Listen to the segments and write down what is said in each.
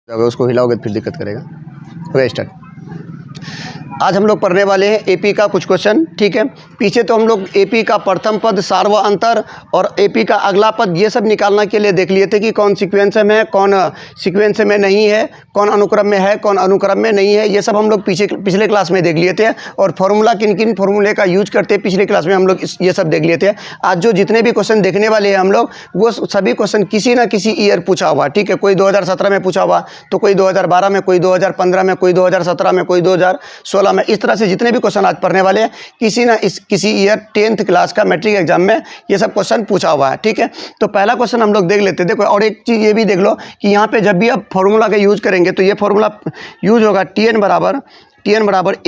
अगर उसको हिलाओगे तो फिर दिक्कत करेगा। Okay start. आज हम लोग पढ़ने वाले हैं एपी का कुछ क्वेश्चन। ठीक है, पीछे तो हम लोग एपी का प्रथम पद, सार्व अंतर और एपी का अगला पद ये सब निकालने के लिए देख लिए थे कि कौन सीक्वेंस में है, कौन सीक्वेंस में नहीं है, कौन अनुक्रम में है, कौन अनुक्रम में नहीं है। ये सब हम लोग पिछले क्लास में देख लिए थे। और फॉर्मूला किन किन फॉर्मूले का यूज करते पिछले क्लास में हम लोग ये सब देख लिए थे। आज जो जितने भी क्वेश्चन देखने वाले हैं हम लोग, वो सभी क्वेश्चन किसी ना किसी ईयर पूछा हुआ। ठीक है, कोई 2017 में पूछा हुआ, तो कोई 2012 में, कोई 2015 में, कोई 2017 में, कोई 2016 में। इस तरह से जितने भी क्वेश्चन आज पढ़ने वाले हैं किसी ईयर 10th क्लास का मैट्रिक एग्जाम में ये सब क्वेश्चन पूछा हुआ है। ठीक है, तो पहला क्वेश्चन हम लोग देख लेते हैं। देखो, और एक चीज़ ये भी देख लो कि यहाँ पे जब भी आप फॉर्मूला का यूज करेंगे तो ये फॉर्मूला यूज होगा टी एन बराबर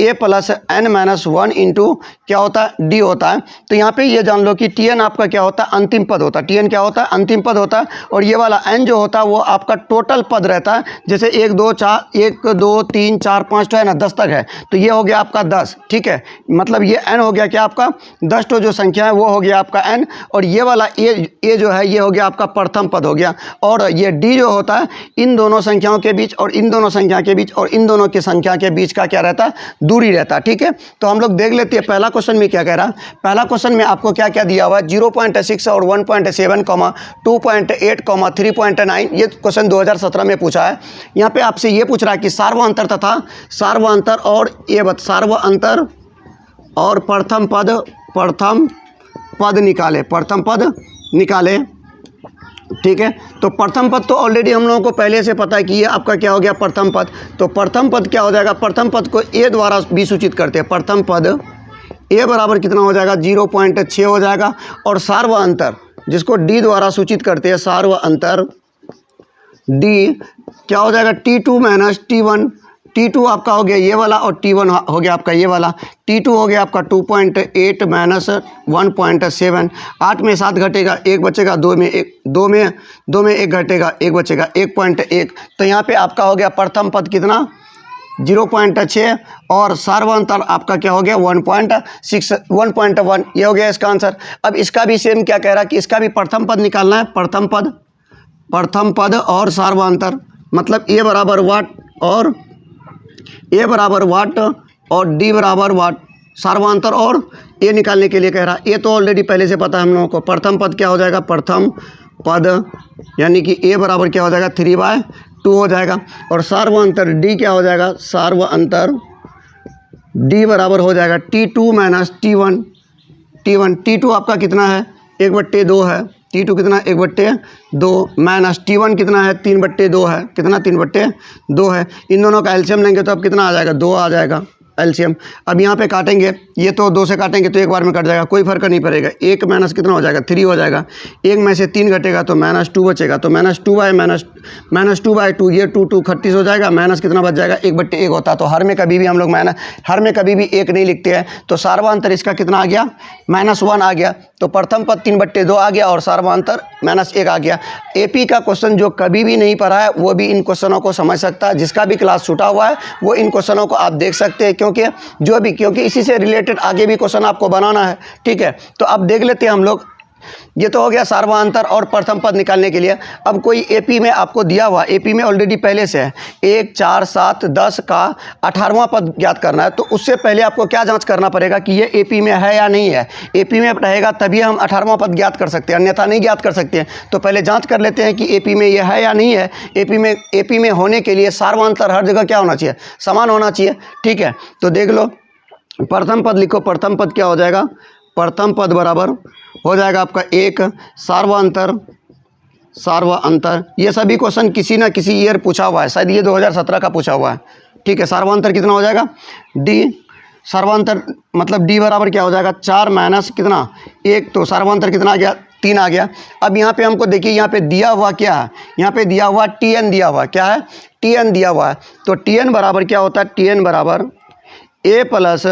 ए प्लस एन माइनस 1 इंटू क्या होता है, डी होता है। तो यहाँ पे ये जान लो कि टी एन आपका क्या होता है, अंतिम पद होता है। टी एन क्या होता है, अंतिम पद होता है। और ये वाला एन जो होता है वो आपका टोटल पद रहता है। जैसे 1 2 3 4 5 तो है ना, 10 तक है, तो ये हो गया आपका 10। ठीक है, मतलब ये एन हो गया क्या आपका 10 तो जो संख्या है वो हो गया आपका एन। और ये वाला ए जो है ये हो गया आपका प्रथम पद हो गया। और ये डी जो होता है इन दोनों संख्याओं के बीच और इन दोनों संख्या के बीच और इन दोनों की संख्या के बीच का क्या रहता है, दूरी रहता है। ठीक है, तो हम लोग देख लेते हैं पहला क्वेश्चन में क्या कह रहा है। पहला क्वेश्चन में आपको क्या क्या दिया हुआ है, 0.6 और 1.7, 2.8, 3.9। ये क्वेश्चन 2017 में पूछा है। यहाँ पे आपसे ये पूछ रहा है कि सार्व अंतर तथा सार्व अंतर और ये सार्व अंतर और प्रथम पद निकाले। ठीक है, तो प्रथम पद तो ऑलरेडी हम लोगों को पहले से पता है कि ये आपका क्या हो गया, प्रथम पद। तो प्रथम पद क्या हो जाएगा, प्रथम पद को ए द्वारा भी सूचित करते हैं। प्रथम पद ए बराबर कितना हो जाएगा, 0.6 हो जाएगा। और सार्व अंतर जिसको डी द्वारा सूचित करते हैं, सार्व अंतर डी क्या हो जाएगा, T2 माइनस T1। T2 आपका हो गया ये वाला और T1 हो गया आपका ये वाला। T2 हो गया आपका 2.8 माइनस 1.7। 8 में 7 घटेगा, 1 बचेगा, 2 में 1 घटेगा, 1 बचेगा, 1.1। तो यहाँ पे आपका हो गया प्रथम पद कितना, 0.6 और सार्वअंतर आपका क्या हो गया 1.6 1.1। ये हो गया इसका आंसर। अब इसका भी सेम क्या कह रहा है कि इसका भी प्रथम पद निकालना है। प्रथम पद और सार्वअंतर मतलब ए बराबर वाट और डी बराबर वाट। सार्वअंतर और ए निकालने के लिए कह रहा है। ए तो ऑलरेडी पहले से पता है हम लोगों को। प्रथम पद क्या हो जाएगा, प्रथम पद यानी कि ए बराबर क्या हो जाएगा, 3/2 हो जाएगा। और सार्वअंतर डी क्या हो जाएगा, सार्वअंतर डी बराबर हो जाएगा T2 माइनस T1। T2 आपका कितना है, 1/2 है। T2 कितना, 1/2 माइनस T1 कितना है, 3/2 है। कितना, 3/2 है। इन दोनों का एलसीएम लेंगे तो अब कितना आ जाएगा, 2 आ जाएगा एलसीएम। अब यहाँ पे काटेंगे, ये तो 2 से काटेंगे तो एक बार में कट जाएगा, कोई फर्क नहीं पड़ेगा। 1 माइनस कितना हो जाएगा, 3 हो जाएगा। 1 में से 3 घटेगा तो -2 बचेगा। तो -2/2 ये 2 38 हो जाएगा। माइनस कितना बच जाएगा, 1/1 होता है। तो हर में कभी भी हम लोग हर में कभी भी 1 नहीं लिखते हैं। तो सार्वअंतर इसका कितना आ गया, -1 आ गया। तो प्रथम पद 3/2 आ गया और सार्वअंतर -1 आ गया। एपी का क्वेश्चन जो कभी भी नहीं पढ़ा है वो भी इन क्वेश्चनों को समझ सकता है। जिसका भी क्लास छूटा हुआ है वो इन क्वेश्चनों को आप देख सकते हैं, क्योंकि इसी से रिलेटेड आगे भी क्वेश्चन आपको बनाना है। ठीक है, तो अब देख लेते हैं हम लोग। ये तो हो गया सार्वअंतर और प्रथम पद निकालने के लिए। अब कोई एपी में आपको दिया हुआ, एपी में ऑलरेडी पहले से है 1 4 7 10 का 18वां पद ज्ञात करना है। तो उससे पहले आपको क्या जांच करना पड़ेगा कि ये एपी में है या नहीं है। एपी में रहेगा तभी हम 18वां पद ज्ञात कर सकते हैं, अन्यथा नहीं ज्ञात कर सकते हैं। तो पहले जांच कर लेते हैं कि एपी में ये है या नहीं है। एपी में होने के लिए सार्वअंतर हर जगह क्या होना चाहिए, समान होना चाहिए। ठीक है, तो देख लो, प्रथम पद लिखो। प्रथम पद क्या हो जाएगा, प्रथम पद बराबर हो जाएगा आपका 1 सार्वअंतर। ये सभी क्वेश्चन किसी ना किसी ईयर पूछा हुआ है, शायद ये 2017 का पूछा हुआ है। ठीक है, सार्वअंतर कितना हो जाएगा, डी। सार्वअंतर मतलब डी बराबर क्या हो जाएगा, 4 माइनस कितना 1। तो सार्वअंतर कितना आ गया, 3 आ गया। अब यहाँ पे हमको देखिए, यहाँ पे दिया हुआ क्या है, यहाँ पे दिया हुआ TN दिया हुआ, क्या है, TN दिया हुआ है। तो TN बराबर क्या होता है, TN बराबर A प्लस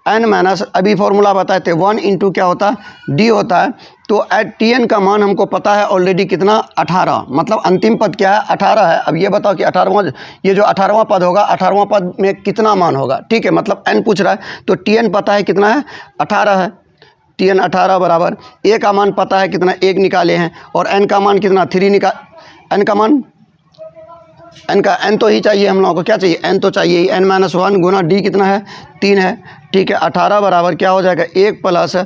n माइनस, अभी फॉर्मूला बताए थे 1 इंटू क्या होता है, डी होता है। तो TN का मान हमको पता है ऑलरेडी कितना, 18। मतलब अंतिम पद क्या है, 18 है। अब ये बताओ कि 18वां, ये जो 18वां पद होगा, 18वां पद में कितना मान होगा। ठीक है, मतलब n पूछ रहा है तो TN पता है कितना है, 18 है। TN 18 बराबर A का मान पता है कितना, 1 निकाले हैं। और n का मान कितना, 3 n का मान एन का एन तो ही चाहिए हम लोगों को, क्या चाहिए, एन तो चाहिए ही, एन माइनस 1 गुना डी कितना है 3 है, ठीक है। 18 बराबर क्या हो जाएगा 1 प्लस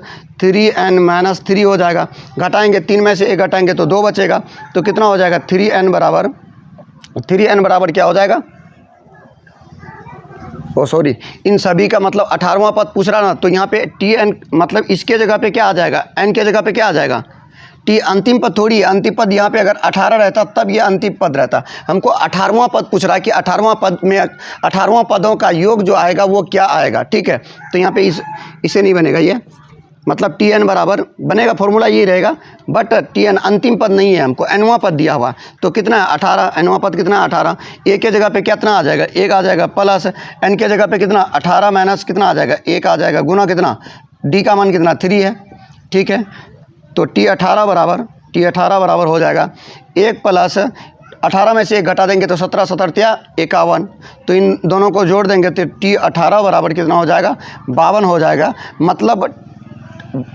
3n माइनस 3 हो जाएगा, घटाएंगे 3 में से 1 घटाएंगे तो 2 बचेगा, तो कितना हो जाएगा 3n बराबर क्या हो जाएगा, ओ सॉरी, इन सभी का मतलब 18वां पद पूछ रहा ना, तो यहाँ पे tn मतलब इसके जगह पे क्या आ जाएगा, n के जगह पे क्या आ जाएगा टी, अंतिम पद थोड़ी है, अंतिम पद यहाँ पे अगर 18 रहता तब ये अंतिम पद रहता, हमको 18वां पद पूछ रहा है कि 18वां पद में 18वां पदों का योग जो आएगा वो क्या आएगा, ठीक है। तो यहाँ पे इसे नहीं बनेगा, ये मतलब tn बराबर बनेगा, फॉर्मूला यही रहेगा, बट tn अंतिम पद नहीं है, हमको nवां पद दिया हुआ, तो कितना है 18, nवां पद कितना है 18, a के जगह पे कितना आ जाएगा 1 आ जाएगा, प्लस n के जगह पे कितना 18 माइनस कितना आ जाएगा 1 आ जाएगा, गुना कितना d का मान कितना 3 है, ठीक है। तो t18 बराबर हो जाएगा 1 प्लस 18 में से 1 घटा देंगे तो 17 51, तो इन दोनों को जोड़ देंगे तो t18 बराबर कितना हो जाएगा 52 हो जाएगा, मतलब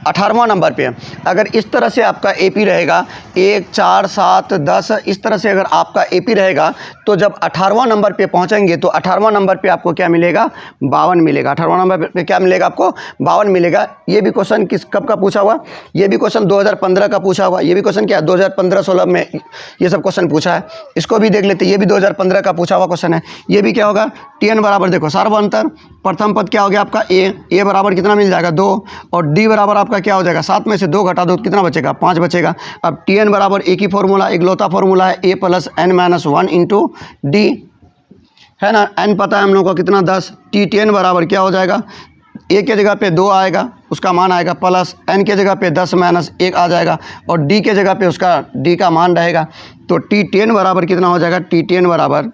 18वां नंबर पे। अगर इस तरह से आपका एपी रहेगा 1 4 7 10, इस तरह से अगर आपका एपी रहेगा तो जब 18वां नंबर पे पहुंचेंगे तो 18वां नंबर पे आपको क्या मिलेगा 52 मिलेगा, 18वां नंबर पे क्या मिलेगा आपको 52 मिलेगा। ये भी क्वेश्चन कब का पूछा हुआ, ये भी क्वेश्चन 2015 का पूछा हुआ, ये भी क्वेश्चन क्या 2015-16 में ये सब क्वेश्चन पूछा है, इसको भी देख लेते, ये भी 2015 का पूछा हुआ क्वेश्चन है। ये भी क्या होगा tn बराबर देखो सार्वअंतर, प्रथम पद क्या हो गया आपका a बराबर कितना मिल जाएगा 2, और d बराबर आपका क्या हो जाएगा 7 में से 2 घटा दो कितना बचेगा 5 बचेगा। अब tn बराबर एक ही फॉर्मूला, इकलौता फॉर्मूला है a plus n minus 1 into D, है ना, n पता है हम लोग को कितना 10, tn बराबर क्या हो जाएगा a के जगह पे 2 आएगा, उसका मान आएगा, प्लस n के जगह पे 10 माइनस 1 आ जाएगा, और d के जगह पे उसका d का मान रहेगा, तो t10 बराबर कितना हो जाएगा t10 बराबर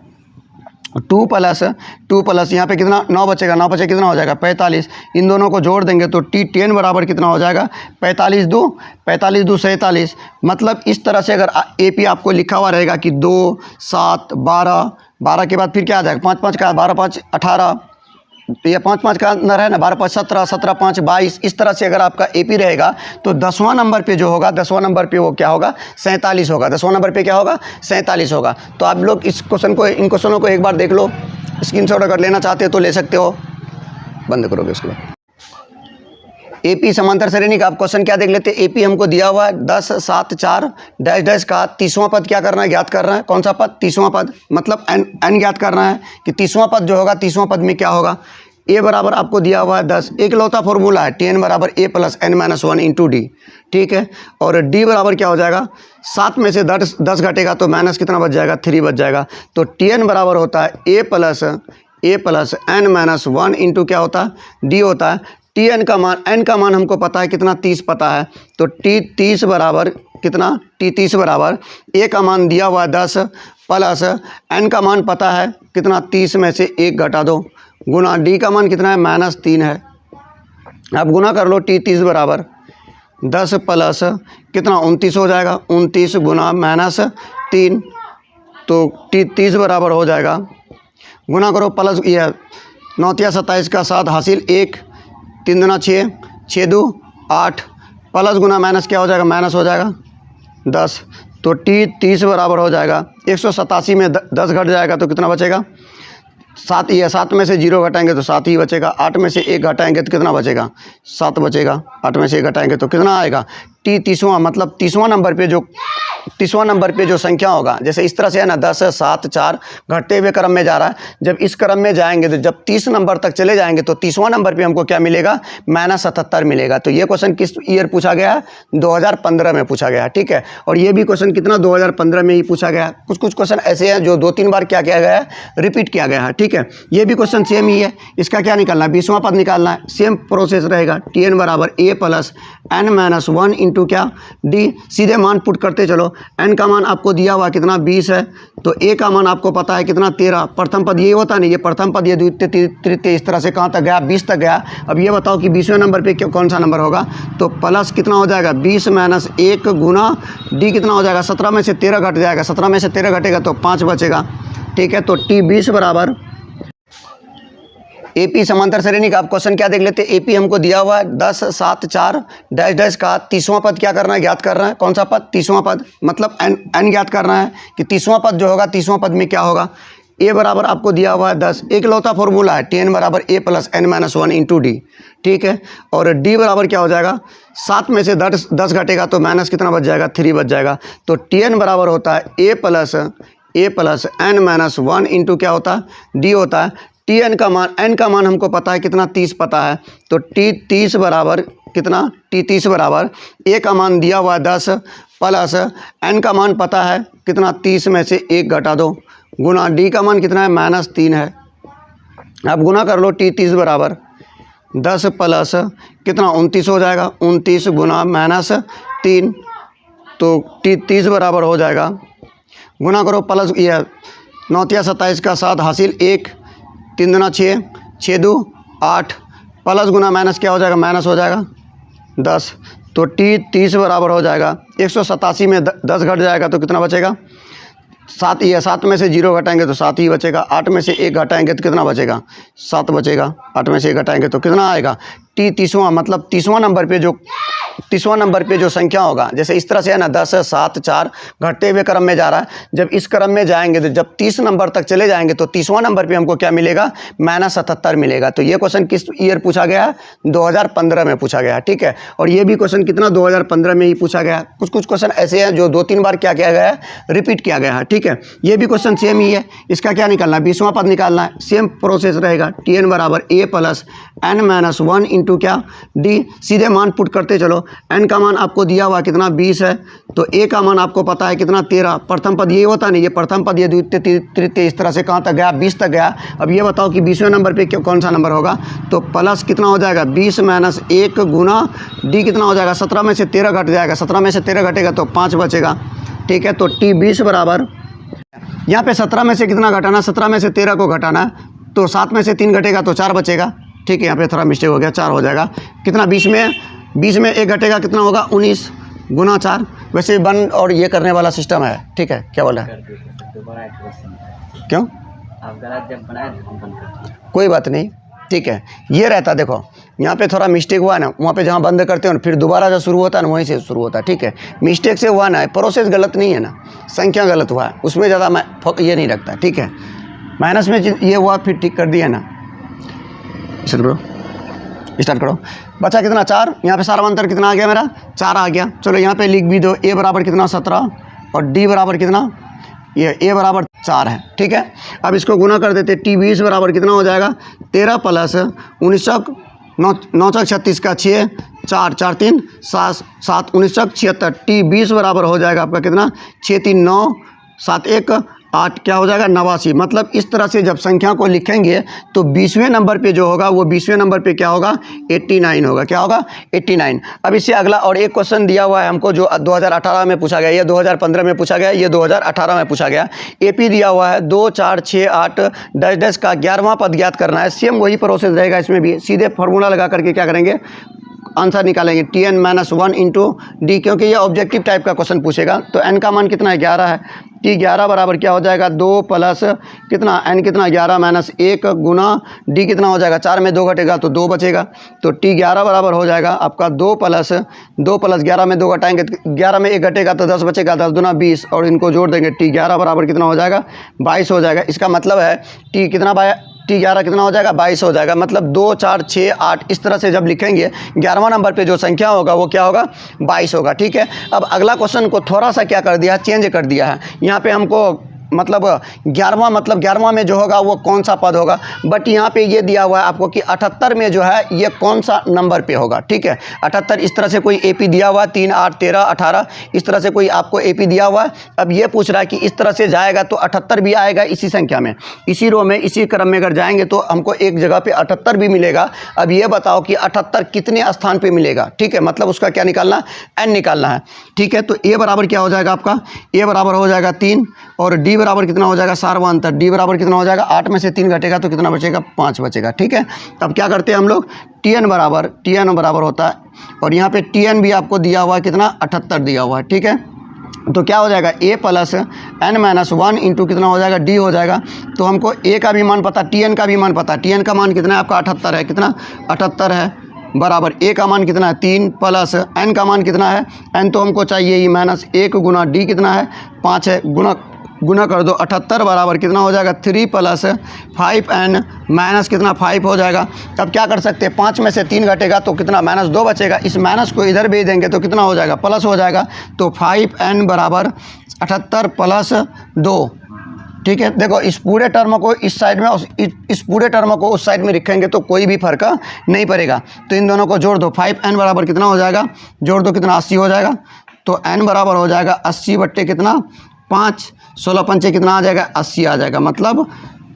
2 प्लस यहाँ पे कितना 9 बचेगा, 9 बचे कितना हो जाएगा 45, इन दोनों को जोड़ देंगे तो t10 बराबर कितना हो जाएगा 45 2 47, मतलब इस तरह से अगर एपी आपको लिखा हुआ रहेगा कि 2 7 12 के बाद फिर क्या आ जाएगा 5 5 का 12 5 18, ये 5 5 का अंदर है ना 12 5 17 17 5 22, इस तरह से अगर आपका एपी रहेगा तो 10वां नंबर पे जो होगा 10वां नंबर पे वो क्या होगा 47 होगा, 10वां नंबर पे क्या होगा 47 होगा। तो आप लोग इस क्वेश्चन को, इन क्वेश्चनों को एक बार देख लो, स्क्रीनशॉट अगर लेना चाहते हो तो ले सकते हो, बंद करोगे इसको। एपी समांतर श्रेणी का आप क्वेश्चन क्या देख लेते हैं, एपी हमको दिया हुआ है 10 7 4 डैश डैश का 30वां पद क्या करना है, ज्ञात करना है, कौन सा पद 30वां पद, मतलब n ज्ञात करना है कि 30वां पद जो होगा 30वां पद में क्या होगा। a बराबर आपको दिया हुआ है 10, एक लौता फॉर्मूला है tn बराबर a plus n minus 1 into D, ठीक है। और d बराबर क्या हो जाएगा 7 में से 10 घटेगा तो माइनस कितना बच जाएगा 3 बच जाएगा, तो tn बराबर होता है a plus n minus 1 into क्या होता है d होता है। n का मान हमको पता है कितना 30 पता है, तो t30 बराबर कितना t30 बराबर a का मान दिया हुआ है 10 प्लस n का मान पता है कितना 30 में से 1 घटा दो, गुना d का मान कितना है माइनस 3 है। अब गुना कर लो t30 बराबर 10 प्लस कितना 29 हो जाएगा, 29 गुना माइनस 3, तो t30 बराबर हो जाएगा, गुना करो प्लस ये 9 तिया 27 का 7 हासिल 1 3 दूना 6 6 2 8, प्लस गुना माइनस क्या हो जाएगा माइनस हो जाएगा 10, तो t30 बराबर हो जाएगा 187 में 10 घट जाएगा तो कितना बचेगा 7 ही है, 7 में से 0 घटाएंगे तो 7 ही बचेगा, 8 में से 1 घटाएंगे तो कितना बचेगा 7 बचेगा, 8 में से 1 घटाएंगे तो कितना आएगा t30वां, मतलब 30वां नंबर पे जो संख्या होगा, जैसे इस तरह से है ना 10 7 4 घटते हुए क्रम में जा रहा है, जब इस क्रम में जाएंगे तो जब 30 नंबर तक चले जाएंगे तो 30वां नंबर पे हमको क्या मिलेगा माइनस 77 मिलेगा। तो ये क्वेश्चन किस ईयर पूछा गया है 2015 में पूछा गया है, ठीक है। और ये भी क्वेश्चन कितना 2015 में ही पूछा गया है। कुछ क्वेश्चन ऐसे हैं जो 2-3 बार क्या किया गया है रिपीट किया गया है, ठीक है। ये भी क्वेश्चन सेम ही है, इसका क्या निकालना है 20वां पद निकालना है, सेम प्रोसेस रहेगा, tn बराबर a plus n minus 1 into क्या d, सीधे मान पुट करते चलो, n का मान आपको दिया हुआ कितना 20 है, तो a का मान आपको पता है कितना 13, प्रथम पद ये होता नहीं, ये प्रथम पद ये द्वितीय तृतीय इस तरह से कहाँ तक गया 20 तक गया। अब ये बताओ कि 20वें नंबर पे कौन सा नंबर होगा, तो प्लस कितना हो जाएगा 20 माइनस 1 गुना d कितना हो जाएगा 17 में से 13 घट जाएगा, 17 में से 13 घटेगा तो 5 बचेगा, ठीक है। तो t20 बराबर एपी समांतर श्रेणी का आप क्वेश्चन क्या देख लेते हैं। एपी हमको दिया हुआ है 10 7 4 डैश डैश का 30वां पद क्या करना है, ज्ञात करना है। कौन सा पद, 30वां पद, मतलब एन ज्ञात करना है कि 30वां पद जो होगा 30वां पद में क्या होगा। ए बराबर आपको दिया हुआ है 10, एक लौता फॉर्मूला है Tn बराबर a plus n minus 1 into D, ठीक है। और डी बराबर क्या हो जाएगा, 7 में से 10 घटेगा तो माइनस कितना बच जाएगा, 3 बच जाएगा। तो Tn बराबर होता है a plus n minus 1 into क्या होता है, डी होता है। Tn का मान, n का मान हमको पता है कितना, 30 पता है। तो T 30 बराबर कितना, T 30 बराबर a का मान दिया हुआ है 10 प्लस n का मान पता है कितना, 30 में से 1 घटा दो, गुना डी का मान कितना है, -3 है। अब गुना कर लो, T 30 बराबर 10 प्लस कितना 29 हो जाएगा, 29 गुना -3, तो T 30 बराबर हो जाएगा, गुना करो प्लस ये 9 × 27 का 7 हासिल 1, 3 दूना 6, 6 2 8, प्लस गुना माइनस क्या हो जाएगा, माइनस हो जाएगा 10। तो T 30 बराबर हो जाएगा 187 में 10 घट जाएगा तो कितना बचेगा, 7 ही है। 7 में से 0 घटाएंगे तो 7 ही बचेगा। 8 में से 1 घटाएंगे तो कितना बचेगा, 7 बचेगा। 8 में से 1 घटाएंगे तो कितना आएगा, T 30वां, मतलब 30वां नंबर पे जो संख्या होगा, जैसे इस तरह से है ना, 10 7 4 घटते हुए क्रम में जा रहा है। जब इस क्रम में जाएंगे तो जब 30 नंबर तक चले जाएंगे तो 30वां नंबर पे हमको क्या मिलेगा, -77 मिलेगा। तो ये क्वेश्चन किस ईयर पूछा गया है, 2015 में पूछा गया है, ठीक है। और ये भी क्वेश्चन कितना, 2015 में ही पूछा गया है। कुछ क्वेश्चन ऐसे हैं जो 2-3 बार क्या किया गया है, रिपीट किया गया है, ठीक है। ये भी क्वेश्चन सेम ही है। इसका क्या निकालना है, 20वां पद निकालना है। सेम प्रोसेस रहेगा, Tn बराबर a plus n minus 1 into क्या, डी। सीधे मान पुट करते चलो। n का मान आपको दिया हुआ कितना, 20 है। तो a का मान आपको पता है कितना, 13। प्रथम पद ये होता नहीं, ये प्रथम पद, ये द्वितीय तृतीय, इस तरह से कहाँ तक गया, 20 तक गया। अब ये बताओ कि 20वें नंबर पे कौन सा नंबर होगा। तो प्लस कितना हो जाएगा, 20 माइनस 1 गुना डी कितना हो जाएगा, 17 में से 13 घट जाएगा। 17 में से 13 घटेगा तो 5 बचेगा, ठीक है। तो T 20 बराबर, यहाँ पे 17 में से कितना घटाना, 17 में से 13 को घटाना है। तो 7 में से 3 घटेगा तो 4 बचेगा, ठीक है। यहाँ पे थोड़ा मिस्टेक हो गया, 4 हो जाएगा। कितना, 20 में 1 घटेगा, कितना होगा, 19 गुना 4। वैसे 1 और ये करने वाला सिस्टम है, ठीक है। क्या बोला है, क्यों आप गलत जब बनाए तो हम बंद करते हैं, कोई बात नहीं, ठीक है। ये रहता, देखो यहाँ पे थोड़ा मिस्टेक हुआ ना, वहाँ पे जहाँ बंद करते हो ना, फिर दोबारा जो शुरू होता है ना, वहीं से शुरू होता है, ठीक है। मिस्टेक से हुआ ना, प्रोसेस गलत नहीं है ना, संख्या गलत हुआ है, उसमें ज़्यादा मैं ये नहीं रखता, ठीक है। माइनस में ये हुआ, फिर ठीक कर दिया ना। स्टार्ट करो। बचा कितना, 4। यहाँ पे सारा अंतर कितना आ गया मेरा, 4 आ गया। चलो यहाँ पे लिख भी दो, a बराबर कितना, 17, और d बराबर कितना, ये a बराबर 4 है, ठीक है। अब इसको गुना कर देते। T 20 बराबर कितना हो जाएगा, 13 प्लस 19 9 36 का 6 4 4 3 7 7 19 76। T 20 बराबर हो जाएगा आपका कितना, 6 3 9 7 1 8, क्या हो जाएगा, 89। मतलब इस तरह से जब संख्या को लिखेंगे तो 20वें नंबर पे जो होगा वो 20वें नंबर पे क्या होगा, 89 होगा। क्या होगा, 89। अब इससे अगला और एक क्वेश्चन दिया हुआ है हमको जो 2018 में पूछा गया, ये 2015 में पूछा गया, ये 2018 में पूछा गया। एपी दिया हुआ है 2 4 6 8 डैश डैश का 11वां पद ज्ञात करना है। सेम वही प्रोसेस रहेगा, इसमें भी सीधे फार्मूला लगा करके क्या करेंगे, आंसर निकालेंगे। Tn माइनस 1 इंटू डी, क्योंकि ये ऑब्जेक्टिव टाइप का क्वेश्चन पूछेगा। तो n का मान कितना है, 11 है। T 11 बराबर क्या हो जाएगा, 2 प्लस कितना, n कितना, 11 माइनस 1 गुना d कितना हो जाएगा, 4 में 2 घटेगा तो 2 बचेगा। तो T 11 बराबर हो जाएगा आपका 2 प्लस 11 में 2 घटाएंगे, 11 में 1 घटेगा तो 10 बचेगा, 10 दूना 20, और इनको जोड़ देंगे। T 11 बराबर कितना हो जाएगा, 22 हो जाएगा। इसका मतलब है T कितना, T 11 कितना हो जाएगा, 22 हो जाएगा। मतलब 2 4 6 8 इस तरह से जब लिखेंगे 11वां नंबर पे जो संख्या होगा वो क्या होगा, 22 होगा, ठीक है। अब अगला क्वेश्चन को थोड़ा सा क्या कर दिया, चेंज कर दिया है। यहाँ पे हमको मतलब 11वां में जो होगा वो कौन सा पद होगा, बट यहाँ पे ये दिया हुआ है आपको कि 78 में जो है ये कौन सा नंबर पे होगा, ठीक है। 78 इस तरह से कोई एपी दिया हुआ है, 3 8 13 18 इस तरह से कोई आपको एपी दिया हुआ है। अब ये पूछ रहा है कि इस तरह से जाएगा तो 78 भी आएगा इसी संख्या में, इसी रो में, इसी क्रम में अगर जाएंगे तो हमको एक जगह पे 78 भी मिलेगा। अब ये बताओ कि 78 कितने स्थान पे मिलेगा, ठीक है। मतलब उसका क्या निकालना, n निकालना है, ठीक है। तो a बराबर क्या हो जाएगा आपका, a बराबर हो जाएगा 3, और d बराबर कितना हो जाएगा, सारवा अंतर। d बराबर कितना हो जाएगा, 8 में से 3 घटेगा तो कितना बचेगा, 5 बचेगा, ठीक है। अब क्या करते हैं हम लोग, Tn बराबर होता है, और यहाँ पे Tn भी आपको दिया हुआ है कितना, 78 दिया हुआ है, ठीक है। तो क्या हो जाएगा ए प्लस एन माइनस 1 इंटू कितना हो जाएगा डी हो जाएगा। तो हमको ए का भी मान पता, टी एन का भी मान पता। टी एन का मान कितना है आपका 78 है, कितना 78 है, बराबर ए का मान कितना है 3 प्लस एन का मान कितना है, एन तो हमको चाहिए ही माइनस 1 गुना डी कितना है 5 है, गुना कर दो 78 बराबर कितना हो जाएगा 3 प्लस 5 एन माइनस कितना 5 हो जाएगा। तब क्या कर सकते हैं, 5 में से 3 घटेगा तो कितना -2 बचेगा। इस माइनस को इधर भेज देंगे तो कितना हो जाएगा प्लस हो जाएगा। तो 5n बराबर 78 प्लस 2, ठीक है। देखो इस पूरे टर्म को इस साइड में और इस पूरे टर्म को उस साइड में लिखेंगे तो कोई भी फर्क नहीं पड़ेगा। तो इन दोनों को जोड़ दो, 5n बराबर कितना हो जाएगा, जोड़ दो कितना 80 हो जाएगा। तो n बराबर हो जाएगा 80 बट्टे कितना 5, 16 पंचे कितना आ जाएगा 80 आ जाएगा। मतलब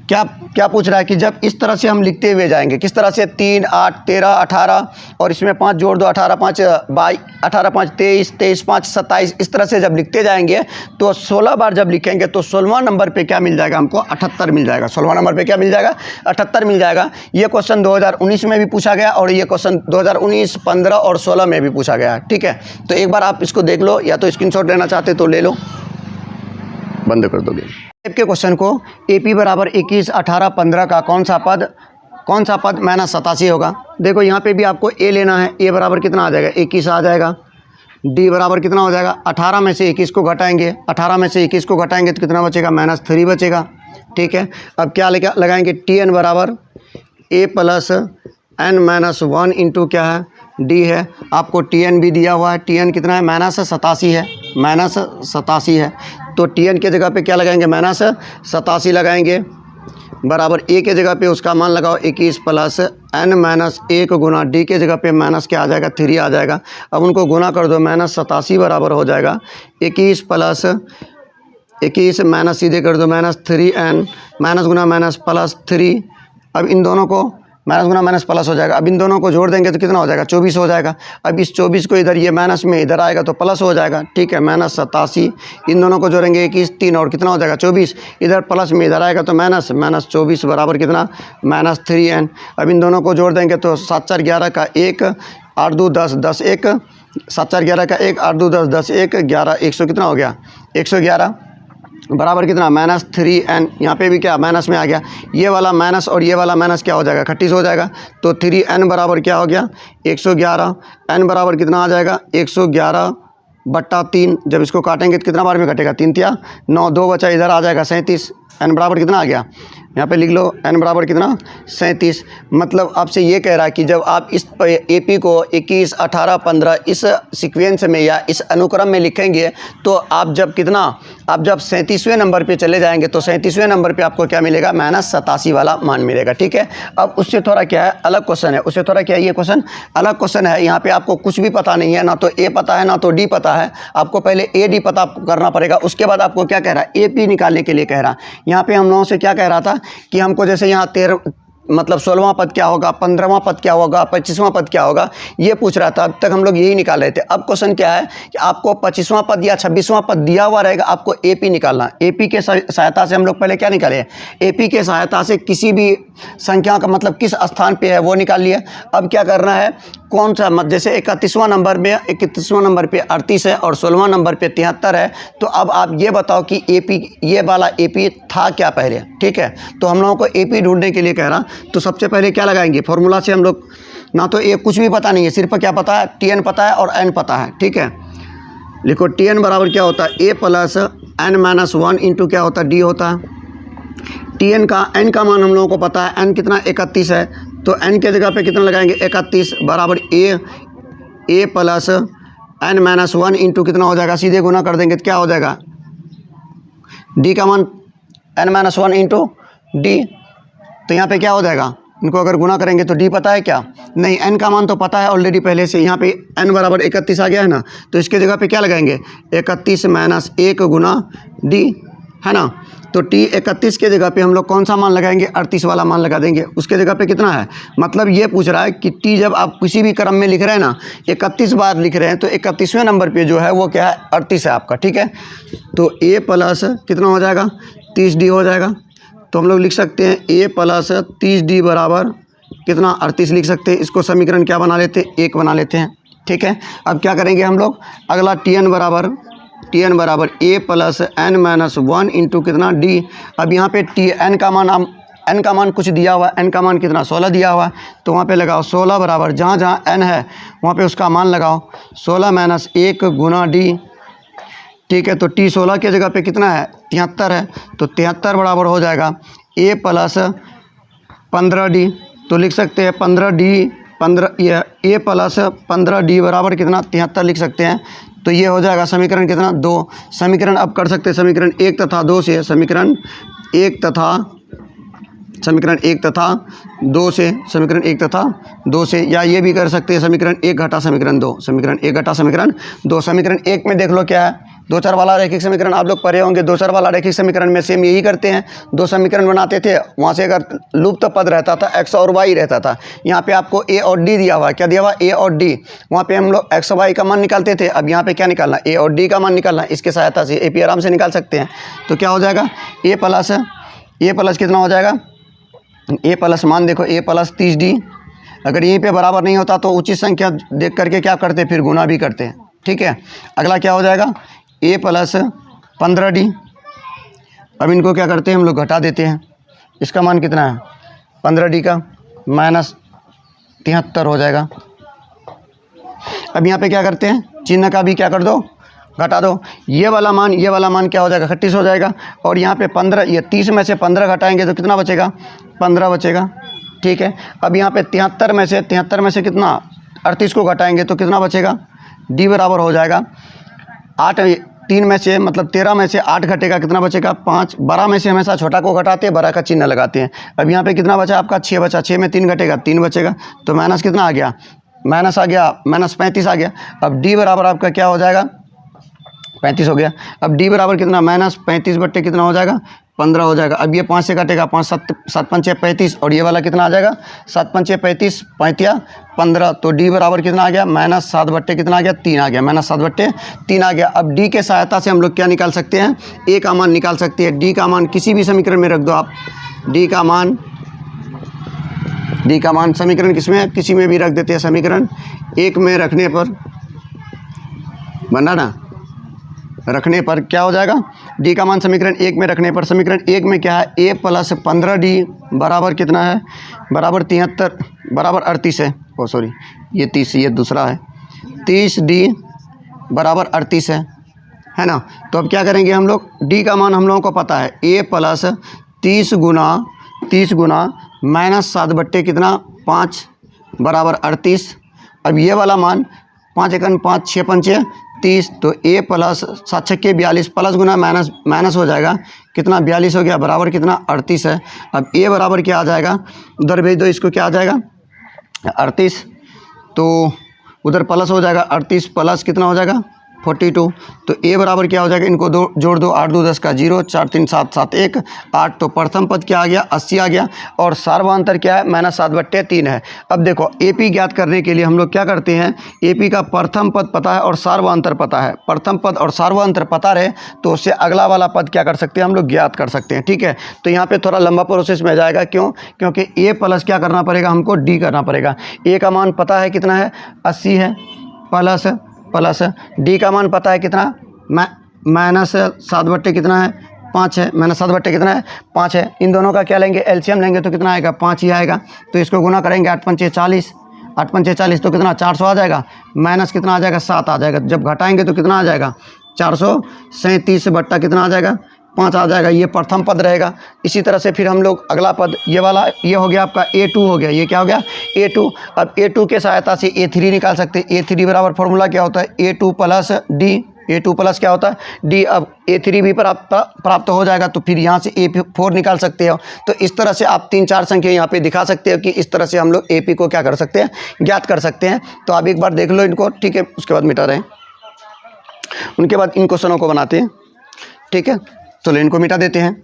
क्या पूछ रहा है कि जब इस तरह से हम लिखते हुए जाएंगे, किस तरह से 3, 8, 13, 18 और इसमें 5 जोड़ दो 18, 5 22, 18, 5 23, 23, 5 27, इस तरह से जब लिखते जाएंगे तो 16 बार जब लिखेंगे तो 16वां नंबर पे क्या मिल जाएगा हमको 78 मिल जाएगा। 16वां नंबर पे क्या मिल जाएगा 78 मिल जाएगा। ये क्वेश्चन 2019 में भी पूछा गया और ये क्वेश्चन 2019, 15 और 16 में भी पूछा गया, ठीक है। तो एक बार आप इसको देख लो, या तो स्क्रीनशॉट लेना चाहते तो ले लो, बंद कर दोगे। टाइप के क्वेश्चन को AP बराबर 21, 18, 15 का कौन सा पद -87 होगा। देखो यहाँ पे भी आपको A लेना है। A बराबर कितना आ जाएगा 21 आ जाएगा। D बराबर कितना हो जाएगा 18 में से 21 को घटाएंगे, 18 में से 21 को घटाएंगे तो कितना बचेगा -3 बचेगा, ठीक है। अब क्या लगाएंगे TN बराबर A plus n minus 1 into क्या है D है। आपको TN भी दिया हुआ है, TN कितना है -87 है, -87 है। तो TN के जगह पे क्या लगाएंगे -87 लगाएंगे, बराबर A के जगह पे उसका मान लगाओ 21 प्लस n माइनस 1 गुना D के जगह पे माइनस क्या आ जाएगा 3 आ जाएगा। अब उनको गुना कर दो, -87 बराबर हो जाएगा 21 प्लस 21 माइनस सीधे कर दो -3n, माइनस गुना माइनस प्लस 3। अब इन दोनों को माइनस गुना माइनस प्लस हो जाएगा। अब इन दोनों को जोड़ देंगे तो कितना हो जाएगा 24 हो जाएगा। अब इस 24 को इधर ये माइनस में इधर आएगा तो प्लस हो जाएगा, ठीक है। -87 इन दोनों को जोड़ेंगे 21, 3 और कितना हो जाएगा 24, इधर प्लस में इधर आएगा तो माइनस 24 बराबर कितना -3n। अब इन दोनों को जोड़ देंगे तो 7 4 11 का 1, 8 2 10, 10 1, 7 4 11 का 1, 8 2 10, 10 1, 11, 100 कितना हो गया 111 बराबर कितना -3n। यहाँ पे भी क्या माइनस में आ गया, ये वाला माइनस और ये वाला माइनस क्या हो जाएगा 38 हो जाएगा। तो 3n बराबर क्या हो गया 111। n बराबर कितना आ जाएगा 111/3। जब इसको काटेंगे तो कितना बार में कटेगा 3 तिया 9, 2 बचा इधर आ जाएगा 37। n बराबर कितना आ गया, यहाँ पे लिख लो n बराबर कितना 37। मतलब आपसे ये कह रहा है कि जब आप इस AP को 21, 18, 15 इस सीक्वेंस में या इस अनुक्रम में लिखेंगे तो आप जब 37वें नंबर पे चले जाएंगे तो 37वें नंबर पे आपको क्या मिलेगा -87 वाला मान मिलेगा, ठीक है। अब उससे थोड़ा क्या है अलग क्वेश्चन है, उससे थोड़ा क्या है ये क्वेश्चन अलग क्वेश्चन है। यहाँ पे आपको कुछ भी पता नहीं है, ना तो A पता है ना तो D पता है। आपको पहले AD पता करना पड़ेगा, उसके बाद आपको क्या कह रहा है AP निकालने के लिए कह रहा है। यहाँ पे हम लोगों से क्या कह रहा था कि हमको जैसे यहाँ 16वां पद क्या होगा, 15वां पद क्या होगा, 25वां पद क्या होगा, ये पूछ रहा था। अब तक हम लोग यही निकाल रहे थे। अब क्वेश्चन क्या है कि आपको 25वां पद या 26वां पद दिया हुआ रहेगा, आपको AP निकालना। AP के सहायता से हम लोग पहले क्या निकाले, AP के सहायता से किसी भी संख्या का मतलब किस स्थान पे है वो निकाल लिया। अब क्या करना है कौन सा जैसे 31वां नंबर पे 38 है और 16वां नंबर पे 73 है। तो अब आप ये बताओ कि AP ये वाला AP था क्या पहले, ठीक है। तो हम लोगों को AP ढूंढने के लिए कह रहा, तो सबसे पहले क्या लगाएंगे फॉर्मूला से हम लोग, ना तो ये कुछ भी पता नहीं है, सिर्फ क्या पता है TN पता है और N पता है, ठीक है। लिखो TN बराबर क्या होता है A plus n minus 1 into क्या होता है D होता है। TN का N का मान हम लोगों को पता है, N कितना 31 है। तो N के जगह पे कितना लगाएंगे 31 बराबर A plus n minus 1 into कितना हो जाएगा, सीधे गुना कर देंगे तो क्या हो जाएगा D का मान n माइनस 1 इंटू D। तो यहाँ पे क्या हो जाएगा, इनको अगर गुना करेंगे तो D पता है क्या, नहीं N का मान तो पता है ऑलरेडी पहले से। यहाँ पे N बराबर 31 आ गया है ना, तो इसके जगह पे क्या लगाएंगे 31 माइनस 1 गुना D है ना। तो T 31 के जगह पे हम लोग कौन सा मान लगाएंगे 38 वाला मान लगा देंगे। उसके जगह पे कितना है, मतलब ये पूछ रहा है कि T जब आप किसी भी क्रम में लिख रहे हैं ना 31 बार लिख रहे हैं तो 31वें नंबर पे जो है वो क्या है 38 है आपका, ठीक है। तो A प्लस कितना हो जाएगा 30D हो जाएगा। तो हम लोग लिख सकते हैं A प्लस 30D बराबर कितना 38 लिख सकते हैं। इसको समीकरण क्या बना लेते हैं 1 बना लेते हैं, ठीक है। अब क्या करेंगे हम लोग, अगला TN बराबर टी एन बराबर ए प्लस एन माइनस 1 इंटू कितना डी। अब यहाँ पे टी एन का मान कुछ दिया हुआ है, एन का मान कितना 16 दिया हुआ है, तो वहाँ पे लगाओ 16 बराबर जहाँ जहाँ एन है वहाँ पे उसका मान लगाओ 16 माइनस 1 गुना डी। ठीक है, तो टी 16 के जगह पे कितना है 73 है, तो 73 बराबर हो जाएगा ए प्लस 15 डी। तो लिख सकते हैं 15 डी 15 ये ए प्लस 15 डी बराबर कितना 73 लिख सकते हैं। तो ये हो जाएगा समीकरण कितना 2। समीकरण अब कर सकते हैं समीकरण 1 तथा 2 से, समीकरण 1 तथा 2 से, समीकरण 1 तथा 2 से, या ये भी कर सकते हैं समीकरण 1 घटा समीकरण 2, समीकरण 1 घटा समीकरण 2। समीकरण 1 में देख लो क्या है, दो चर वाला रैखिक समीकरण आप लोग पढ़े होंगे। दो चर वाला रैखिक समीकरण में सेम यही करते हैं, दो समीकरण बनाते थे, वहाँ से अगर लुप्त पद रहता था एक्स और वाई रहता था। यहाँ पे आपको ए और डी दिया हुआ है, क्या दिया हुआ ए और डी, वहाँ पे हम लोग एक्स वाई का मान निकालते थे। अब यहाँ पे क्या निकालना ए और डी का मान निकालना, इसके सहायता से ए पी आराम से निकाल सकते हैं। तो क्या हो जाएगा ए प्लस कितना हो जाएगा, ए प्लस मान देखो ए प्लस 30 डी। अगर यहीं पे बराबर नहीं होता तो उचित संख्या देख करके क्या करते फिर गुना भी करते हैं। ठीक है, अगला क्या हो जाएगा ए प्लस 15 डी। अब इनको क्या करते हैं हम लोग घटा देते हैं, इसका मान कितना है 15 डी का माइनस 73 हो जाएगा। अब यहाँ पे क्या करते हैं चिन्ह का भी क्या कर दो घटा दो, ये वाला मान क्या हो जाएगा 38 हो जाएगा। और यहाँ पे 15, ये 30 में से 15 घटाएंगे तो कितना बचेगा 15 बचेगा। ठीक है, अब यहाँ पे 73 में से कितना 38 को घटाएंगे तो कितना बचेगा, डी बराबर हो जाएगा 8, 3 में से मतलब 13 में से 8 घटेगा, कितना बचेगा 5। 12 में से हमेशा छोटा को घटाते हैं, बड़ा का चिन्ह लगाते हैं। अब यहाँ पे कितना बचा आपका 6 बचा, 6 में 3 घटेगा 3 बचेगा, तो माइनस कितना आ गया, माइनस 35 आ गया। अब डी बराबर आपका क्या हो जाएगा 35 हो गया। अब डी बराबर कितना माइनस 35 बट्टे कितना हो जाएगा 15 हो जाएगा। अब ये 5 से कटेगा, 5 7 5 35, और ये वाला कितना आ जाएगा 7 5 35 5 15, तो डी बराबर कितना आ गया माइनस 7 बट्टे कितना आ गया 3 आ गया, माइनस 7 बट्टे 3 आ गया। अब डी के सहायता से हम लोग क्या निकाल सकते हैं, ए का मान निकाल सकते हैं। डी का मान किसी भी समीकरण में रख दो आप, डी का मान समीकरण किसमें किसी में भी रख देते हैं। समीकरण 1 में रखने पर बनाना रखने पर क्या हो जाएगा, डी का मान समीकरण 1 में रखने पर, समीकरण 1 में क्या है ए प्लस 15 डी बराबर कितना है, बराबर 73 बराबर 38 है। ओ सॉरी ये 30, ये दूसरा है 30 डी बराबर 38 है ना। तो अब क्या करेंगे हम लोग, डी का मान हम लोगों को पता है ए प्लस 30 गुना माइनस 7 बट्टे कितना 5 बराबर 38। अब ये वाला मान 5 एकन 5 6 पंचे 30, तो ए प्लस 7 छक्के 42 प्लस गुना माइनस हो जाएगा कितना 42 हो गया, बराबर कितना 38 है। अब ए बराबर क्या आ जाएगा, उधर भेज दो इसको, क्या आ जाएगा 38, तो उधर प्लस हो जाएगा 38 प्लस कितना हो जाएगा 42, तो ए बराबर क्या हो जाएगा, इनको दो जोड़ दो, 8 2 10 का 0, 4 3 7 7 1 8, तो प्रथम पद क्या आ गया 80 आ गया, और सार्वअंतर क्या है माइनस 7 बट्टे 3 है। अब देखो एपी ज्ञात करने के लिए हम लोग क्या करते हैं, एपी का प्रथम पद पता है और सार्वअंतर पता है। प्रथम पद और सार्वअंतर पता रहे तो उससे अगला वाला पद क्या कर सकते हैं हम लोग ज्ञात कर सकते हैं। ठीक है, तो यहाँ पर थोड़ा लंबा प्रोसेस में जाएगा, क्यों, क्योंकि ए प्लस क्या करना पड़ेगा हमको डी करना पड़ेगा। ए का मान पता है कितना है 80 है, प्लस डी का मान पता है कितना माइनस 7 बट्टे कितना है 5 है, माइनस 7 बट्टे कितना है 5 है। इन दोनों का क्या लेंगे एलसीएम लेंगे तो कितना आएगा 5 ही आएगा, तो इसको गुना करेंगे 8 पंचे 40, 8 पंचे 40 तो कितना 400 आ जाएगा, माइनस कितना आ जाएगा 7 आ जाएगा। जब घटाएंगे तो कितना आ जाएगा 437 बट्टा कितना आ जाएगा 5 आ जाएगा, ये प्रथम पद रहेगा। इसी तरह से फिर हम लोग अगला पद ये वाला ये हो गया आपका A2 हो गया, ये क्या हो गया A2। अब A2 के सहायता से A3 निकाल सकते हैं। A3 बराबर फॉर्मूला क्या होता है A2 plus D, A2 plus क्या होता है डी। अब A3 भी प्राप्त हो जाएगा, तो फिर यहाँ से A4 निकाल सकते हो। तो इस तरह से आप 3-4 संख्या यहाँ पे दिखा सकते हो कि इस तरह से हम लोग AP को क्या कर सकते हैं ज्ञात कर सकते हैं। तो आप एक बार देख लो इनको, ठीक है, उसके बाद मिटा रहे हैं, उनके बाद इन क्वेश्चनों को बनाते हैं। ठीक है, चलो इनको मिटा देते हैं।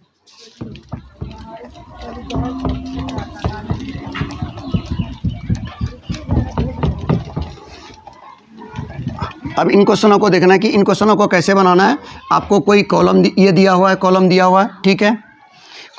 अब इन क्वेश्चनों को देखना है कि इन क्वेश्चनों को कैसे बनाना है। आपको कोई कॉलम ये दिया हुआ है, कॉलम दिया हुआ है, ठीक है,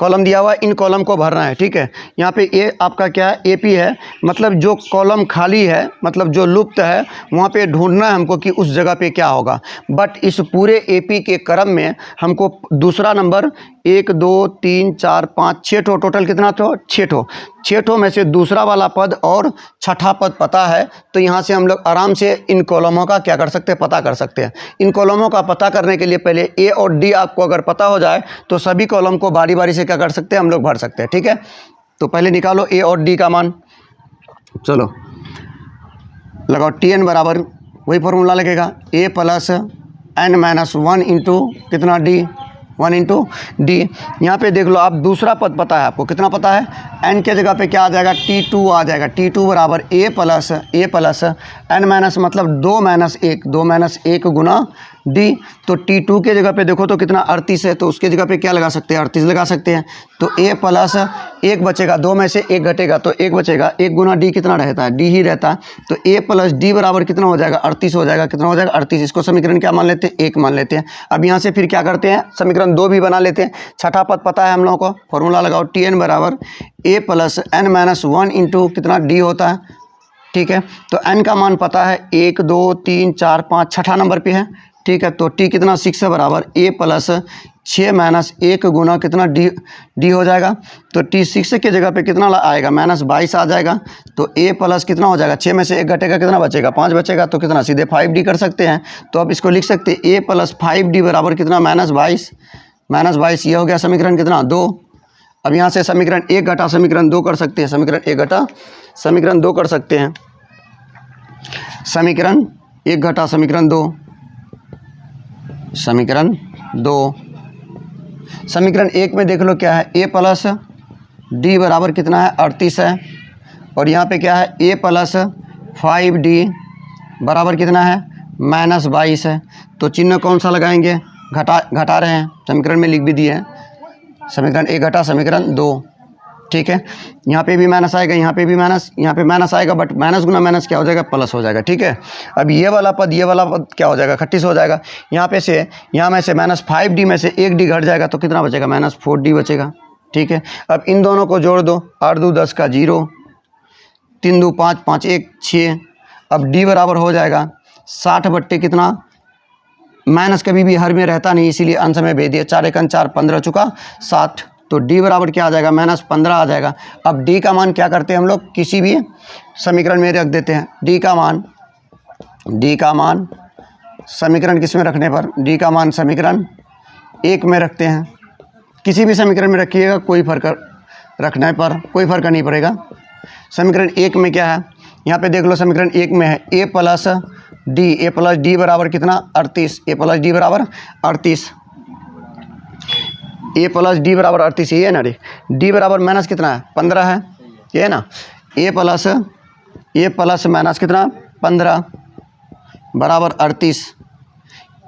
कॉलम दिया हुआ है, इन कॉलम को भरना है, ठीक है। यहाँ पे ये आपका क्या है, एपी है, मतलब जो कॉलम खाली है, मतलब जो लुप्त है, वहाँ पे ढूंढना है हमको कि उस जगह पे क्या होगा। बट इस पूरे एपी के क्रम में हमको दूसरा नंबर 1 2 3 4 5 6 ठो, टोटल कितना ठो, 6 ठो, 6 ठो में से दूसरा वाला पद और छठा पद पता है। तो यहाँ से हम लोग आराम से इन कॉलमों का क्या कर सकते हैं, पता कर सकते हैं। इन कॉलमों का पता करने के लिए पहले ए और डी आपको अगर पता हो जाए तो सभी कॉलम को बारी बारी से क्या कर सकते हैं, हम लोग भर सकते हैं, ठीक है। तो पहले निकालो ए और डी का मान, चलो लगाओ। टी एन बराबर वही फॉर्मूला लगेगा, ए प्लस एन माइनस 1 इंटू कितना डी, 1 इंटू डी। यहाँ पे देख लो आप, दूसरा पद पता है आपको, कितना पता है, एन के जगह पे क्या आ जाएगा, T2 आ जाएगा। T2 बराबर ए प्लस एन माइनस मतलब 2 माइनस 1 गुना डी। तो T2 के जगह पे देखो तो कितना 38 है, तो उसके जगह पे क्या लगा सकते हैं, 38 लगा सकते हैं। तो ए प्लस 1 बचेगा, 2 में से 1 घटेगा तो 1 बचेगा, 1 गुना डी कितना रहता है, डी ही रहता है। तो ए प्लस डी बराबर कितना हो जाएगा, 38 हो जाएगा। कितना हो जाएगा, 38। इसको समीकरण क्या मान लेते हैं, 1 मान लेते हैं। अब यहाँ से फिर क्या करते हैं, समीकरण 2 भी बना लेते हैं। छठा पद पता है हम लोगों को, फॉर्मूला लगाओ, टी एन बराबर ए प्लस एन माइनस 1 इंटू कितना डी होता है, ठीक है। तो एन का मान पता है 1 2 3 4 5, छठा नंबर पे है, ठीक है। तो टी कितना 6 है, बराबर ए प्लस 6 माइनस 1 गुना कितना डी हो जाएगा। तो टी 6 के जगह पे कितना आएगा, माइनस 22 आ जाएगा। तो ए प्लस कितना हो जाएगा, 6 में से 1 घटेगा, कितना बचेगा, 5 बचेगा। तो कितना, सीधे 5D कर सकते हैं। तो अब इसको लिख सकते हैं ए प्लस 5D बराबर कितना, माइनस 22। ये हो गया समीकरण कितना, 2। अब यहाँ से समीकरण 1 घटा समीकरण 2 कर सकते हैं, समीकरण 1 घटा समीकरण 2 कर सकते हैं। समीकरण 1 घटा समीकरण 2, समीकरण 2। समीकरण 1 में देख लो क्या है, ए प्लस डी बराबर कितना है, 38 है। और यहाँ पे क्या है, ए प्लस 5D बराबर कितना है, माइनस 22 है। तो चिन्ह कौन सा लगाएंगे, घटा रहे हैं, समीकरण में लिख भी दिए हैं। समीकरण 1 घटा समीकरण 2, ठीक है। यहाँ पे भी माइनस आएगा, यहाँ पे भी माइनस, यहाँ पे माइनस आएगा, बट माइनस गुना माइनस क्या हो जाएगा, प्लस हो जाएगा, ठीक है। अब ये वाला पद क्या हो जाएगा, 38 हो जाएगा। यहाँ पे से, यहाँ में से माइनस 5D में से 1D घट जाएगा, तो कितना बचेगा, माइनस 4D बचेगा, ठीक है। अब इन दोनों को जोड़ दो, 8 2 10 का 0, 3 2 5 5 1 6। अब डी बराबर हो जाएगा 60 बट्टे कितना, माइनस कभी भी हर में रहता नहीं, इसीलिए अंश में भेज दिया। 4 1 4 15 चुका 60। तो डी बराबर क्या आ जाएगा, माइनस 15 आ जाएगा। अब डी का मान क्या करते हैं हम लोग, किसी भी समीकरण में रख देते हैं। डी का मान समीकरण किस में रखने पर, डी का मान समीकरण 1 में रखते हैं। किसी भी समीकरण में रखिएगा, कोई फर्क रखने पर कोई फर्क नहीं पड़ेगा। समीकरण 1 में क्या है, यहाँ पे देख लो, समीकरण 1 में है ए प्लस डी बराबर कितना, 38। ए प्लस डी बराबर 38, ए प्लस डी बराबर 38, ये है ना। डी बराबर माइनस कितना है, 15 है, ये है ना। ए प्लस माइनस कितना, 15 बराबर 38।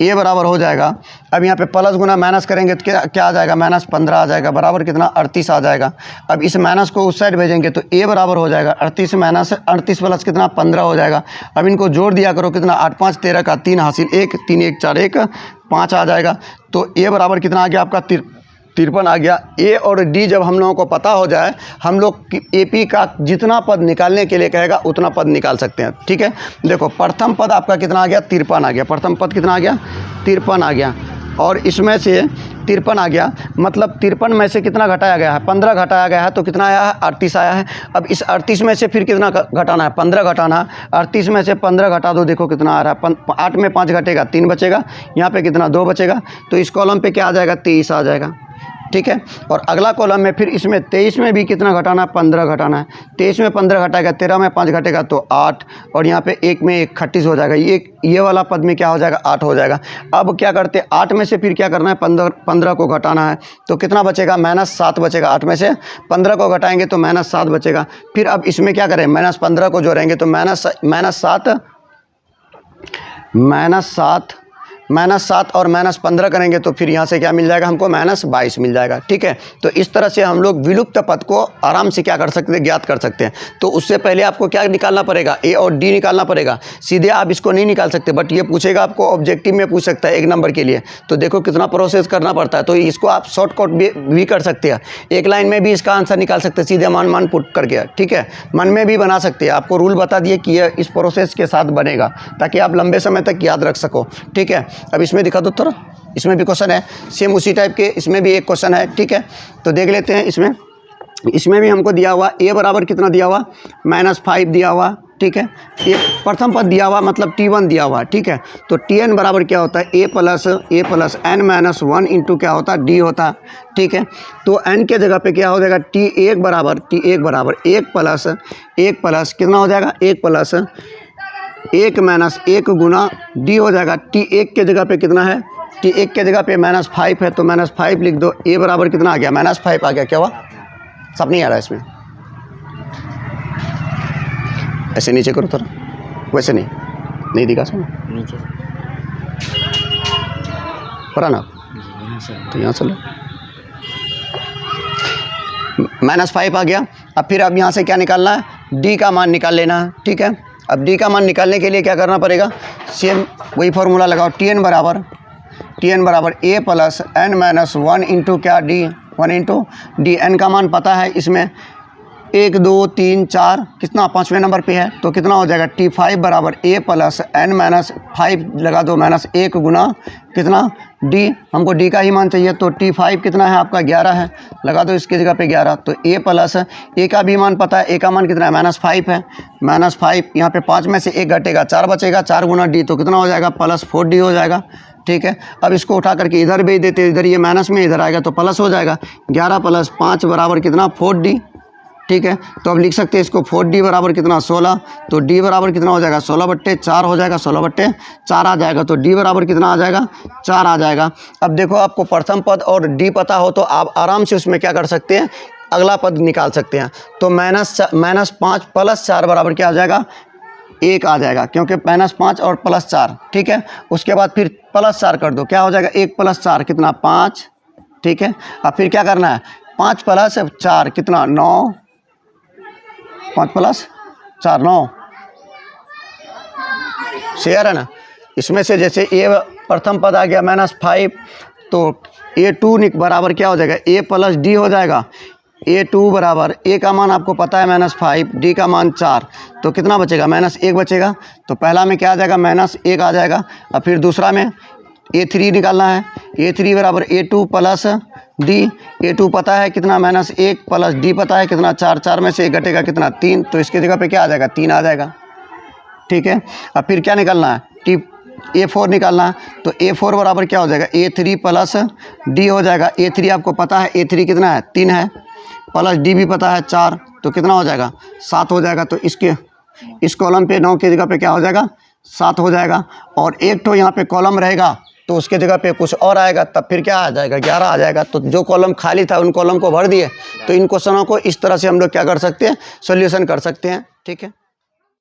ए बराबर हो जाएगा, अब यहाँ पे प्लस गुना माइनस करेंगे तो क्या आ जाएगा, माइनस 15 आ जाएगा, बराबर कितना, 38 आ जाएगा। अब इस माइनस को उस साइड भेजेंगे तो ए बराबर हो जाएगा 38 माइनस 38 प्लस कितना, 15 हो जाएगा। अब इनको जोड़ दिया करो, कितना, 8 5 13 का 3 हासिल 1, 3 1 4 1 5 आ जाएगा। तो ए बराबर कितना आ गया आपका, 53 आ गया। ए और डी जब हम लोगों को पता हो जाए, हम लोग एपी का जितना पद निकालने के लिए कहेगा उतना पद निकाल सकते हैं, ठीक है। देखो प्रथम पद आपका कितना आ गया, 53 आ गया। प्रथम पद कितना आ गया, 53 आ गया। और इसमें से 53 आ गया, मतलब 53 में से कितना घटाया गया है, 15 घटाया गया है। तो कितना आया है, 38 आया है। अब इस 38 में से फिर कितना घटाना है, 15 घटाना है। 38 में से 15 घटा दो, देखो कितना आ रहा है, 8 में 5 घटेगा, 3 बचेगा। यहाँ पे कितना, 2 बचेगा। तो इस कॉलम पे क्या आ जाएगा, 23 आ जाएगा, ठीक है। और अगला कॉलम में फिर इसमें 23 में भी कितना घटाना है, 15 घटाना है। 23 में 15 घटाएगा, 13 में 5 घटेगा तो 8, और यहाँ पे 1 में 1 38 हो जाएगा। ये वाला पद में क्या हो जाएगा, 8 हो जाएगा। अब क्या करते हैं, 8 में से फिर क्या करना है, 15 को घटाना है। तो कितना बचेगा, -7 बचेगा। 8 में से 15 को घटाएंगे तो -7 बचेगा। फिर अब इसमें क्या करें, -15 को जोड़ेंगे तो -7 -7 और -15 करेंगे तो फिर यहाँ से क्या मिल जाएगा हमको, -22 मिल जाएगा। ठीक है, तो इस तरह से हम लोग विलुप्त पद को आराम से क्या कर सकते हैं, ज्ञात कर सकते हैं। तो उससे पहले आपको क्या निकालना पड़ेगा, ए और डी निकालना पड़ेगा। सीधे आप इसको नहीं निकाल सकते, बट ये पूछेगा आपको, ऑब्जेक्टिव में पूछ सकता है 1 नंबर के लिए। तो देखो कितना प्रोसेस करना पड़ता है। तो इसको आप शॉर्टकट भी कर सकते हैं, एक लाइन में भी इसका आंसर निकाल सकते हैं, सीधे मान पुट करके। ठीक है, मन में भी बना सकते हैं। आपको रूल बता दिए कि यह इस प्रोसेस के साथ बनेगा, ताकि आप लंबे समय तक याद रख सको। ठीक है, अब इसमें दिखा दो थोड़ा, इसमें भी क्वेश्चन है सेम उसी टाइप के, इसमें भी एक क्वेश्चन है। ठीक है, तो देख लेते हैं। इसमें भी हमको दिया हुआ ए बराबर कितना दिया हुआ, -5 दिया हुआ। ठीक है, ये प्रथम पद दिया हुआ, मतलब T1 दिया हुआ। ठीक है, तो Tn बराबर क्या होता है, a प्लस n-1 इंटू क्या होता है, d होता है। ठीक है, तो n के जगह पे क्या हो जाएगा, T1 बराबर 1 प्लस कितना हो जाएगा, 1 प्लस 1 - 1 गुना d हो जाएगा। T1 के जगह पे कितना है, T1 के जगह पे -5 है, तो -5 लिख दो। a बराबर कितना आ गया, -5 आ गया। क्या हुआ, सब नहीं आ रहा है इसमें, ऐसे नीचे करो थोड़ा, वैसे नहीं दिखा सब नीचे पड़ा ना, यहाँ से तो यहाँ से लो। -5 आ गया। अब फिर अब यहाँ से क्या निकालना है, d का मान निकाल लेना है। ठीक है, अब d का मान निकालने के लिए क्या करना पड़ेगा, सेम वही फार्मूला लगाओ। Tn बराबर a प्लस n-1 इंटू क्या, d 1 इंटू डी। n का मान पता है इसमें 1 2 3 4, कितना 5वें नंबर पे है, तो कितना हो जाएगा, T5 बराबर a प्लस n-5 लगा दो, -1 गुना कितना d। हमको d का ही मान चाहिए, तो T5 कितना है आपका, 11 है, लगा दो इसकी जगह पे 11। तो a प्लस a का भी मान पता है, a का मान कितना है, -5 है। -5 यहाँ पे 5 में से 1 घटेगा, 4 बचेगा, 4 गुना d, तो कितना हो जाएगा, +4d हो जाएगा। ठीक है, अब इसको उठा करके इधर भेज देते, इधर ये माइनस में इधर आएगा तो प्लस हो जाएगा। 11 + 5 बराबर कितना, 4d। ठीक है, तो अब लिख सकते हैं इसको, 4d बराबर कितना, 16। तो d बराबर कितना हो जाएगा, 16/4 हो जाएगा, 16/4 आ जाएगा। तो d बराबर कितना आ जाएगा, 4 आ जाएगा। अब देखो, आपको प्रथम पद और d पता हो तो आप आराम से उसमें क्या कर सकते हैं, अगला पद निकाल सकते हैं। तो -5 + 4 बराबर क्या आ जाएगा, 1 आ जाएगा, क्योंकि -5 और +4। ठीक है, उसके बाद फिर +4 कर दो, क्या हो जाएगा, 1 + 4 कितना, 5। ठीक है, अब फिर क्या करना है, 5 + 4 कितना, 9। 5 + 4 9, शेयर है ना। इसमें से जैसे a प्रथम पद आ गया -5, तो a2 बराबर क्या हो जाएगा, a + d हो जाएगा। a2 बराबर, a का मान आपको पता है -5, d का मान 4, तो कितना बचेगा, -1 बचेगा। तो पहला में क्या आ जाएगा, -1 आ जाएगा। अब फिर दूसरा में a3 निकालना है, a3 बराबर a2 + d। a2 पता है कितना, -1 + d पता है कितना, 4, 4 में से 1 घटेगा कितना, 3, तो इसकी जगह पे क्या आ जाएगा, 3 आ जाएगा। ठीक है, अब फिर क्या निकालना है, a4 निकालना है। तो a4 बराबर क्या हो जाएगा, a3 + d हो जाएगा। a3 आपको पता है, a3 कितना है, 3 है, प्लस d भी पता है 4, तो कितना हो जाएगा, 7 हो जाएगा। तो इस कॉलम पे 9 की जगह पे क्या हो जाएगा, 7 हो जाएगा। और एक तो यहाँ पे कॉलम रहेगा, तो उसके जगह पे कुछ और आएगा, तब फिर क्या आ जाएगा, 11 आ जाएगा। तो जो कॉलम खाली था उन कॉलम को भर दिए। तो इन क्वेश्चनों को इस तरह से हम लोग क्या कर सकते हैं, सोल्यूशन कर सकते हैं। ठीक है।